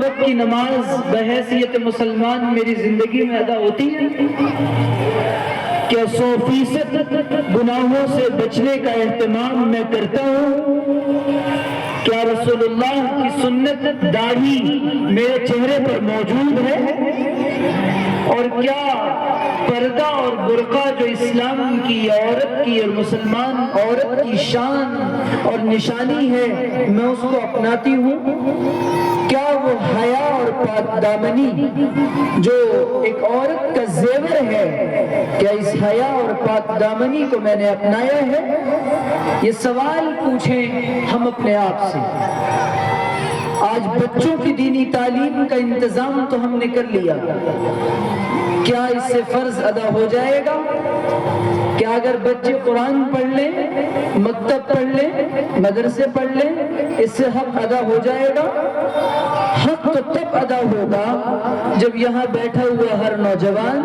وقت کی نماز بحیثیت مسلمان میری زندگی میں ادا ہوتی ہے؟ کیا 100% گناہوں سے بچنے کا اہتمام میں کرتا ہوں؟ کیا رسول اللہ کی سنت داڑھی میرے چہرے پر موجود ہے؟ اور کیا پردہ اور برقع جو اسلام کی عورت کی اور مسلمان عورت کی شان اور نشانی ہے میں اس کو اپناتی ہوں؟ کیا وہ حیا اور پاک دامنی جو ایک عورت کا زیور ہے، کیا اس حیا اور پاک دامنی کو میں نے اپنایا ہے؟ یہ سوال پوچھیں ہم اپنے آپ سے۔ آج بچوں کی دینی تعلیم کا انتظام تو ہم نے کر لیا، کیا اس سے فرض ادا ہو جائے گا؟ کیا اگر بچے قرآن پڑھ لیں، مکتب پڑھ لیں، مدرسے پڑھ لیں، اس سے حق ادا ہو جائے گا؟ حق تو تب ادا ہوگا جب یہاں بیٹھا ہوا ہر نوجوان،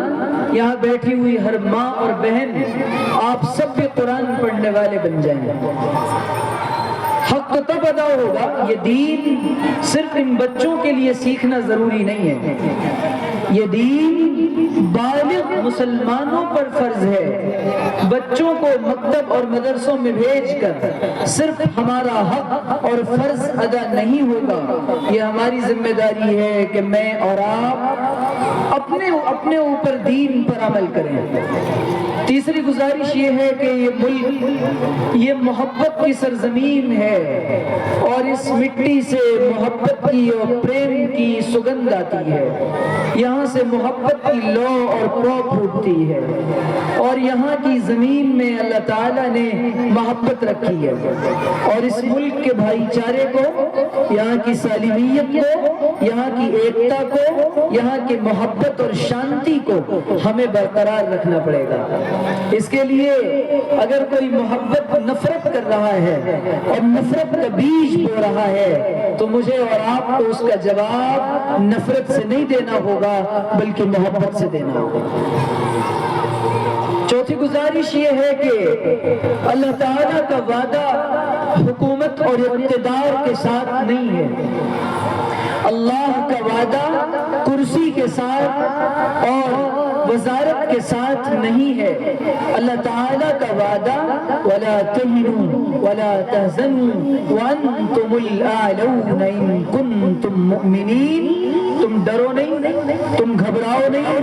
یہاں بیٹھی ہوئی ہر ماں اور بہن، آپ سب بھی قرآن پڑھنے والے بن جائیں گے۔ حق تو تب ادا ہوگا۔ یہ دین صرف ان بچوں کے لیے سیکھنا ضروری نہیں ہے، یہ دین بالغ مسلمانوں پر فرض ہے۔ بچوں کو مکتب اور مدرسوں میں بھیج کر صرف ہمارا حق اور فرض ادا نہیں ہوگا، یہ ہماری ذمہ داری ہے کہ میں اور آپ اپنے اوپر دین پر عمل کریں۔ تیسری گزارش یہ ہے کہ یہ ملک یہ محبت کی سرزمین ہے، اور اس مٹی سے محبت کی اور پریم کی سگندھ آتی ہے، یہاں سے محبت کی لو اور پو پھوٹتی ہے، اور یہاں کی زمین میں اللہ تعالیٰ نے محبت رکھی ہے، اور اس ملک کے بھائی چارے کو، یہاں کی سالمیت کو، یہاں کی ایکتا کو، یہاں کی محبت اور شانتی کو ہمیں برقرار رکھنا پڑے گا۔ اس کے لیے اگر کوئی محبت نفرت کر رہا ہے اور نفرت کا بیج بو رہا ہے تو مجھے اور آپ کو اس کا جواب نفرت سے نہیں دینا ہوگا بلکہ محبت سے دینا ہوگا۔ چوتھی گزارش یہ ہے کہ اللہ تعالیٰ کا وعدہ حکومت اور اقتدار کے ساتھ نہیں ہے، اللہ کا وعدہ کرسی کے ساتھ اور وزارت کے ساتھ نہیں ہے۔ اللہ تعالیٰ کا وعدہ وَلَا تَهِنُوا وَلَا تَحْزَنُوا وَأَنْتُمُ الْأَعْلَوْنَ إِن كُنتُم مُؤْمِنِينَ۔ تم ڈرو نہیں، تم گھبراؤ نہیں،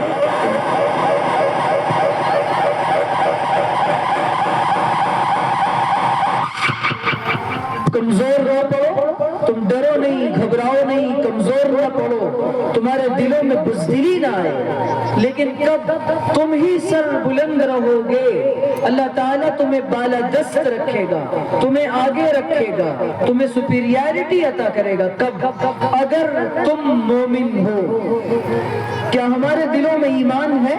کمزور نہ پڑو، تم ڈرو نہیں، گھبراؤ نہیں، کمزور نہ پڑو، تمہارے دلوں میں بزدلی نہ آئے، لیکن کب تم ہی سر بلند رہو گے اللہ تعالیٰ تمہیں بالادست رکھے گا، تمہیں آگے رکھے گا، تمہیں سپیریارٹی عطا کرے گا۔ کب؟ اگر تم مومن ہو۔ کیا ہمارے دلوں میں ایمان ہے؟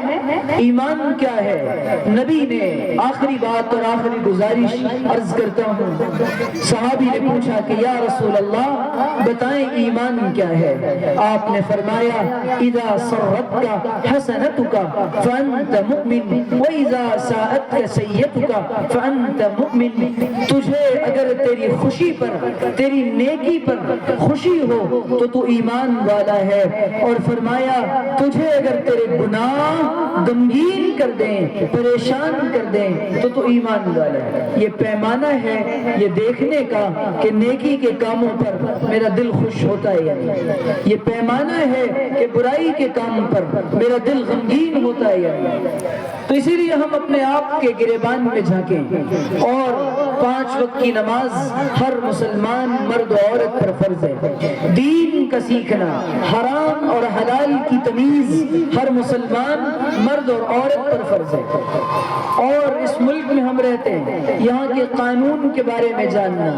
ایمان کیا ہے؟ نبی نے آخری بات اور آخری گزارش عرض کرتا ہوں، صحابی نے پوچھا کہ یا رسول اللہ بتائیں ایمان کیا ہے؟ آپ نے فرمایا اذا سرتک حسنتک فانت مؤمن واذا ساءتک سیئتک فانت مؤمن۔ تجھے اگر تیری خوشی پر، تیری نیکی پر خوشی ہو تو تو ایمان والا ہے، اور فرمایا تجھے اگر تیرے گناہ غمگین کر دیں، پریشان کر دیں تو تو ایمان والا ہے۔ یہ پیمانہ ہے یہ دیکھنے کا کہ نیکی کے کاموں پر میرا دل خوش ہوتا ہے یا نہیں، یہ پیمانہ ہے کہ برائی کے کام پر میرا دل غمگین ہوتا ہے یا نہیں۔ تو اسی لیے ہم اپنے آپ کے گریبان میں جھانکیں، اور 5 وقت کی نماز ہر مسلمان مرد و عورت پر فرض ہے۔ دین کا سیکھنا، حرام اور حلال کی تمیز ہر مسلمان مرد اور عورت پر فرض ہے۔ اور اس ملک میں ہم رہتے ہیں، یہاں کے قانون کے بارے میں جاننا،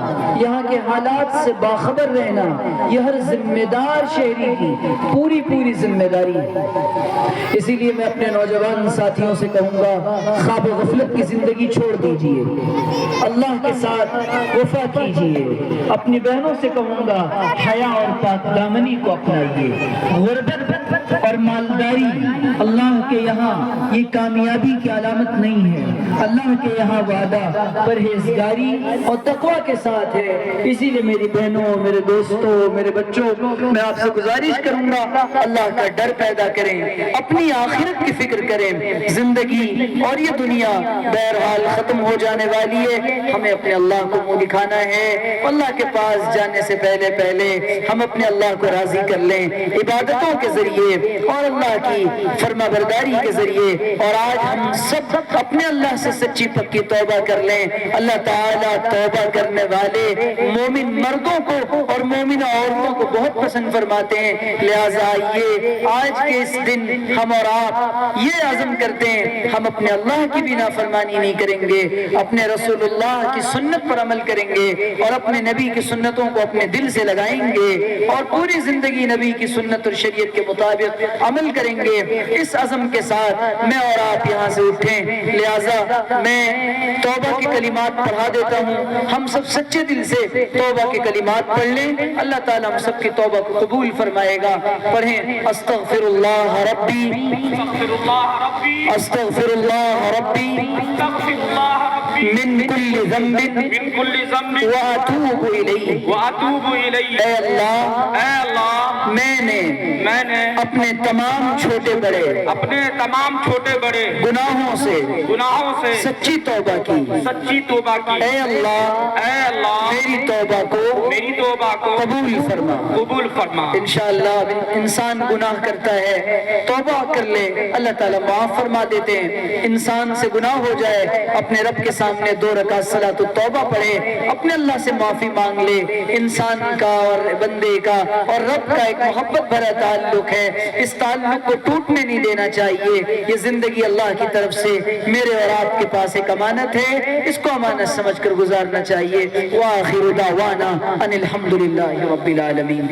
یہاں کے حالات سے باخبر رہنا، یہ ہر ذمہ دار شہری کی پوری ذمہ داری ہے۔ اسی لیے میں اپنے نوجوان ساتھیوں سے کہوں گا خواب غفلت کی زندگی چھوڑ دیجئے، اللہ کے ساتھ وفا کیجئے۔ اپنی بہنوں سے کہوں گا حیا اور پاک دامنی کو اپنائیے۔ غربت اور مالداری اللہ کے یہاں یہ کامیابی کی علامت نہیں ہے، اللہ کے یہاں وعدہ پرہیزگاری اور تقوی کے ساتھ ہے۔ اسی لیے میری بہنوں بھائیوں، میرے دوستوں، میرے بچوں، میں آپ سے گزارش کروں گا اللہ کا ڈر پیدا کریں، اپنی آخرت کی فکر کریں۔ زندگی اور یہ دنیا بہرحال ختم ہو جانے والی ہے، ہمیں اپنے اللہ کو منہ دکھانا ہے۔ اللہ کے پاس جانے سے پہلے ہم اپنے اللہ کو راضی کر لیں عبادتوں کے ذریعے اور اللہ کی فرما برداری کے ذریعے، اور آج ہم سب اپنے اللہ سے سچی پکی توبہ کر لیں۔ اللہ تعالیٰ توبہ کرنے والے مومن مردوں کو اور مومن عورتوں کو بہت پسند فرماتے ہیں، لہٰذا آئیے آج کے اس دن ہم اور آپ یہ عزم کرتے ہیں ہم اپنے اللہ کی بھی نافرمانی نہیں کریں گے، اپنے رسول اللہ کی سنت پر عمل کریں گے اور اپنے نبی کی سنتوں کو اپنے دل سے لگائیں گے اور پوری زندگی نبی کی سنت اور شریعت کے مطابق عمل کریں گے۔ اس عزم کے ساتھ میں اور آپ یہاں سے اٹھیں، لہٰذا میں توبہ کے کلمات پڑھا دیتا ہوں، ہم سب سچے دل سے توبہ کے کلمات پڑھ لیں، اللہ تعالیٰ ہم سب کی توبہ کو قبول فرمائے گا۔ پڑھیں، استغفر اللہ ربی استغفر اللہ ربی من کل ذنب واتوب الیہ۔ اے اللہ میں نے اپنے تمام چھوٹے بڑے گناہوں سے سچی توبہ کی، اے اللہ میری توبہ کو قبول فرما۔ انشاءاللہ انسان گناہ کرتا ہے، توبہ کر لے، اللہ تعالیٰ معاف فرما دیتے ہیں۔ انسان سے گناہ ہو جائے، اپنے رب کے سامنے 2 رکعت صلاۃ التوبہ پڑھے، اپنے اللہ سے معافی مانگ لے۔ انسان کا اور بندے کا اور رب کا ایک محبت بھرا تعلق ہے، اس تعلق کو ٹوٹنے نہیں دینا چاہیے۔ یہ زندگی اللہ کی طرف سے میرے اور آپ کے پاس ایک امانت ہے، اس کو امانت سمجھ کر گزارنا چاہیے۔ وآخر دعوانا ان الحمدللہ رب العالمین۔